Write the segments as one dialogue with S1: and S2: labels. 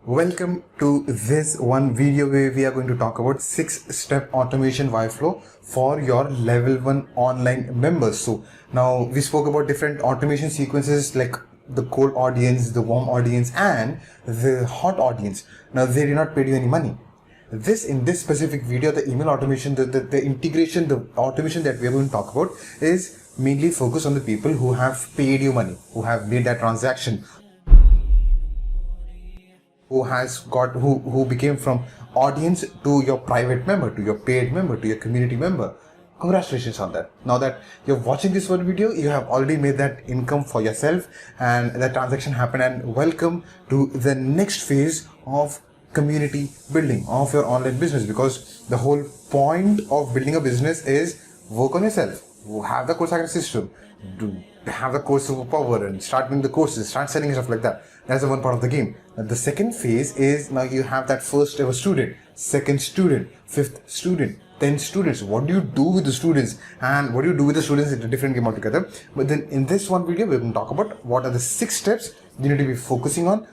S1: Welcome to this one video where we are going to talk about 6-step automation workflow for your level 1 online members. So now we spoke about different automation sequences like the cold audience, the warm audience and the hot audience. Now they did not pay you any money. In this specific video, the email automation, the integration, the automation that we are going to talk about is mainly focused on the people who have paid you money, who have made that transaction, who became from audience to your private member, to your paid member, to your community member. Congratulations on that. Now that you're watching this one video, you have already made that income for yourself and that transaction happened, and welcome to the next phase of community building of your online business, because the whole point of building a business is work on yourself, have the course system, have the course superpower and start doing the courses, start selling stuff like that. That's the one part of the game. The second phase is now you have that first ever student, second student, fifth student, 10 students. What do you do with the students? And what do you do with the students is a different game altogether. But then in this one video, we're going to talk about what are the 6 steps you need to be focusing on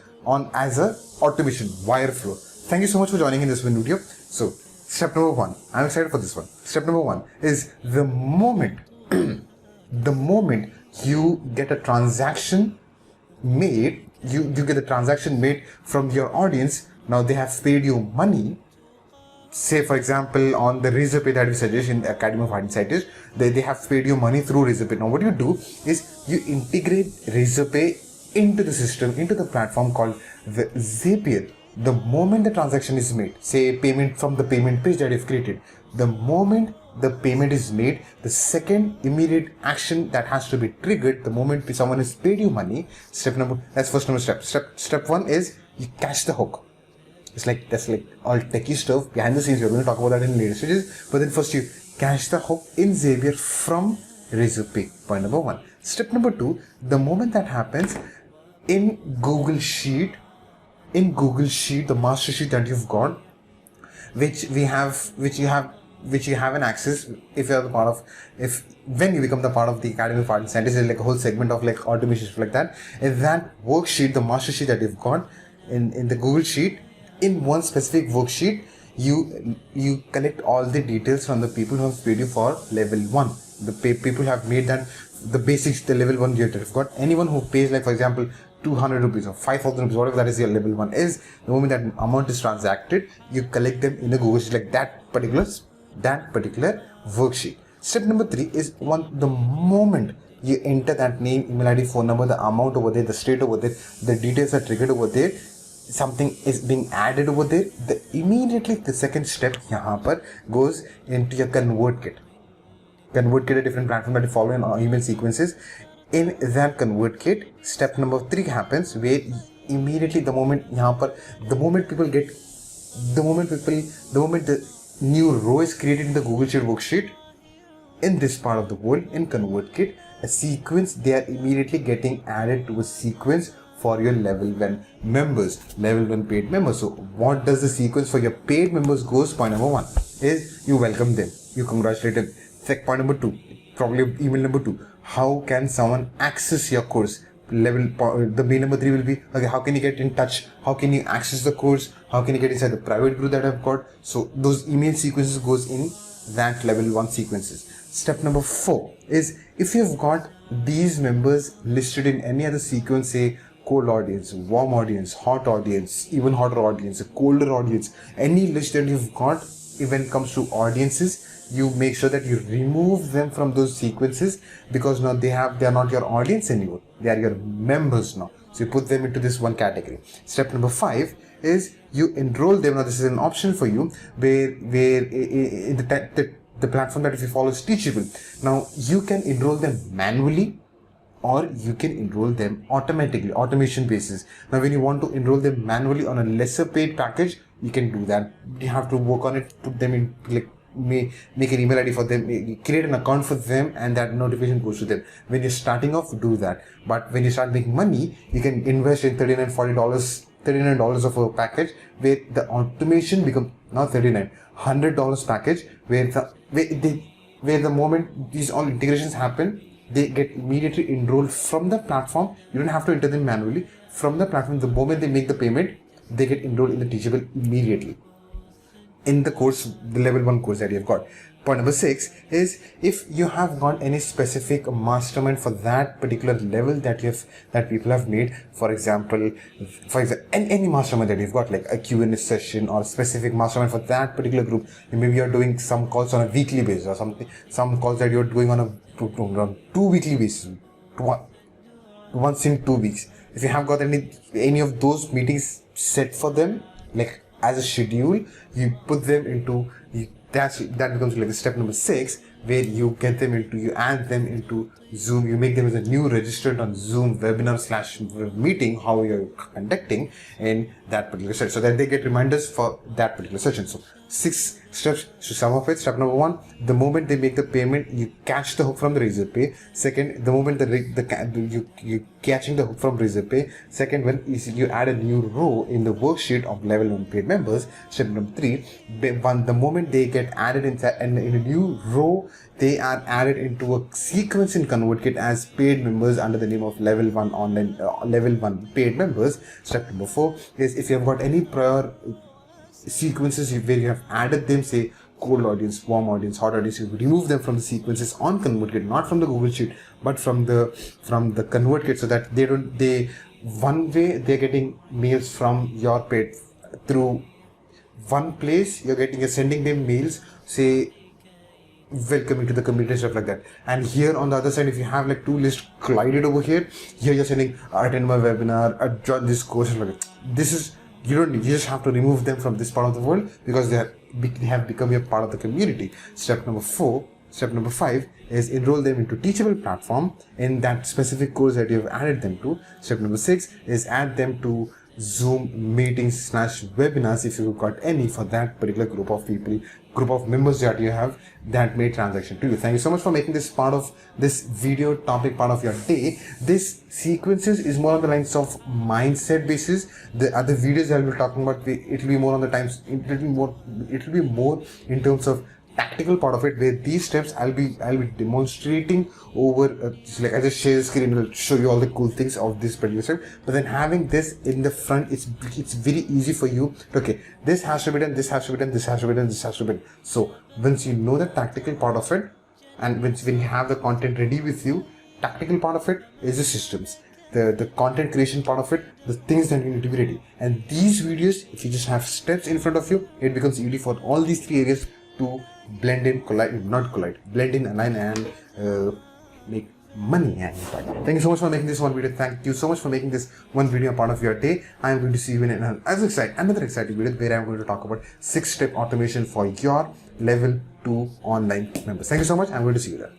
S1: as a automation wire flow. Thank you so much for joining in this one video. So step number 1, I'm excited for this one. Step number 1 is the moment you get a transaction made, you get a transaction made from your audience. Now they have paid you money. Say for example on the Razorpay that we suggest in the Academy of Art Insiders, they have paid you money through Razorpay. Now what you do is you integrate Razorpay into the system, into the platform called the Zapier. The moment the transaction is made, say payment from the payment page that you've created, the moment the payment is made, the second immediate action that has to be triggered the moment someone has paid you money. That's first number step. Step 1 is you catch the hook. That's like all techie stuff behind the scenes. We're going to talk about that in later stages. But then first you catch the hook in Zapier from Razorpay. Point number 1. Step number 2, the moment that happens in Google Sheet, the master sheet that you've got, which you have an access if you're the part of, when you become the part of the Academy of Art and Science, is like a whole segment of like automation like that. In that worksheet, the master sheet that you've got in the Google Sheet, in one specific worksheet, you collect all the details from the people who have paid you for level 1. People who have made that the basics, the level 1 data. You've got anyone who pays, like for example 200 rupees or 5,000 rupees, whatever that is your level 1 is, the moment that amount is transacted, you collect them in a Google Sheet, like that particular worksheet. Step number 3 is the moment you enter that name, email ID, phone number, the amount over there, the state over there, the details are triggered over there, something is being added over there, immediately the second step yahan par goes into your ConvertKit. ConvertKit, a different platform that you follow in email sequences. In that ConvertKit, step number 3 happens, where immediately the moment the new row is created in the Google Sheet worksheet, in this part of the world, in ConvertKit, a sequence, they are immediately getting added to a sequence for your level 1 members, level 1 paid members. So what does the sequence for your paid members goes? Point number 1 is you welcome them, you congratulate them. Point number 2, probably email number 2, how can someone access your course? The mail number 3 will be, okay, how can you get in touch? How can you access the course? How can you get inside the private group that I've got? So those email sequences goes in that level 1 sequences. Step number 4 is, if you've got these members listed in any other sequence, say cold audience, warm audience, hot audience, even hotter audience, a colder audience, any list that you've got, when it comes to audiences, you make sure that you remove them from those sequences, because now they are not your audience anymore, they are your members now. So you put them into this one category. Step number 5 is you enroll them. Now this is an option for you, where in the platform that if you follow is Teachable. Now you can enroll them manually, or you can enroll them automatically, automation basis. Now when you want to enroll them manually on a lesser paid package, you can do that. You have to work on it, put them in, like make an email ID for them, create an account for them, and that notification goes to them. When you're starting off, do that. But when you start making money, you can invest in $39 of a package, where the automation becomes now $100 package, where the moment these all integrations happen, they get immediately enrolled from the platform. You don't have to enter them manually. From the platform, the moment they make the payment, they get enrolled in the Teachable immediately in the course, the level 1 course that you've got. Point number 6 is if you have got any specific mastermind for that particular level that people have made. For example, any mastermind that you've got, like a Q&A session or specific mastermind for that particular group. And maybe you're doing some calls on a weekly basis or something, some calls that you're doing on a two weekly basis, once in 2 weeks. If you have got any of those meetings set for them, like as a schedule, you put them into that becomes like step number 6, where you add them into Zoom. You make them as a new registrant on Zoom webinar/meeting, how you're conducting in that particular session, so that they get reminders for that particular session. So 6 steps to sum up it. Step number 1, the moment they make the payment, you catch the hook from the Razorpay. Second, the moment you catching the hook from Razorpay. Second one is you add a new row in the worksheet of level 1 paid members. Step number 3, the moment they get added in a new row, they are added into a sequence in ConvertKit as paid members under the name of level 1 online level 1 paid members. Step number 4 is if you have got any prior sequences where you have added them, say cold audience, warm audience, hot audience, you remove them from the sequences on ConvertKit, not from the Google Sheet, but from the ConvertKit, so that one way they're getting mails from your paid through one place. You're sending them mails, say welcoming to the community, stuff like that. And here on the other side, if you have like two lists collided over here you're sending attend my webinar, join this course, like that. This is, you just have to remove them from this part of the world because they have become a part of the community. Step number 5 is enroll them into Teachable platform in that specific course that you have added them to. Step number 6 is add them to Zoom meetings/webinars if you've got any for that particular group of members that you have that made transaction to you. Thank you so much for making this part of this video topic part of your day. This sequences is more on the lines of mindset basis. The other videos I'll be talking about, it will be more on the times, it will be more in terms of tactical part of it, where these steps I'll be demonstrating over like I just share the screen and will show you all the cool things of this particular step. But then having this in the front, it's very easy for you. Okay, this has to be done, this has to be done, this has to be done, this has to be done. So once you know the tactical part of it, and when you have the content ready with you, tactical part of it is the systems, the content creation part of it, the things that you need to be ready. And these videos, if you just have steps in front of you, it becomes easy for all these 3 areas to blend in, blend in, align, and make money and impact. Thank you so much for making this one video. Thank you so much for making this one video a part of your day. I am going to see you in another exciting video where I am going to talk about 6-step automation for your level 2 online members. Thank you so much. I am going to see you there.